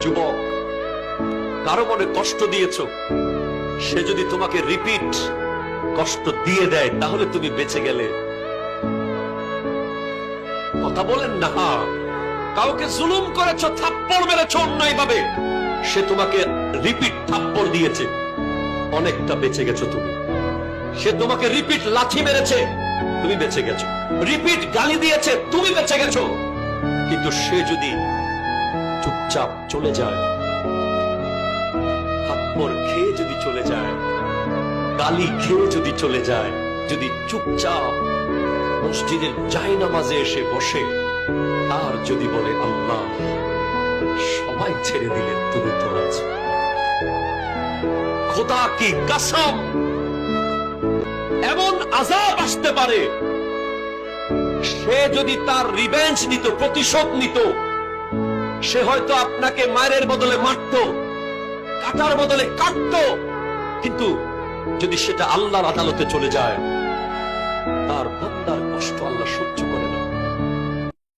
যুবক, কারো মনে কষ্ট দিয়েছ, সে যদি তোমাকে রিপিট কষ্ট দিয়ে দেয় তাহলে তুমি বেঁচে গেলে। কথা বলেন না। কাউকে জুলুম করেছ, থাপ্পড় মেরেছ অন্যায় ভাবে, সে তোমাকে রিপিট থাপ্পড় দিয়েছে, অনেকটা বেঁচে গেছো তুমি। সে তোমাকে রিপিট লাথি মেরেছে, তুমি বেঁচে গেছো। রিপিট গালি দিয়েছে, তুমি বেঁচে গেছো। কিন্তু সে যদি চুপচাপ চলে যায়, থাপ্পড় খেয়ে যদি চলে যায়, গালি খেয়ে যদি চলে যায়, যদি চুপচাপ মসজিদের জায়নামাজে এসে বসে আর যদি বলে আল্লাহ সবাই ছেড়ে দিলেন, তুমি তো আছো, খোদা কি কসম, এমন আযাব আসতে পারে, সে যদি তার রিভেঞ্জ নিত, প্রতিশোধ নিত, সে হয়তো আপনাকে মায়ের বদলে মারত, কাটার বদলে কাটত, কিন্তু যদি সেটা আল্লাহর আদালতে চলে যায়, তার বান্দার কষ্ট আল্লাহ সহ্য করে না।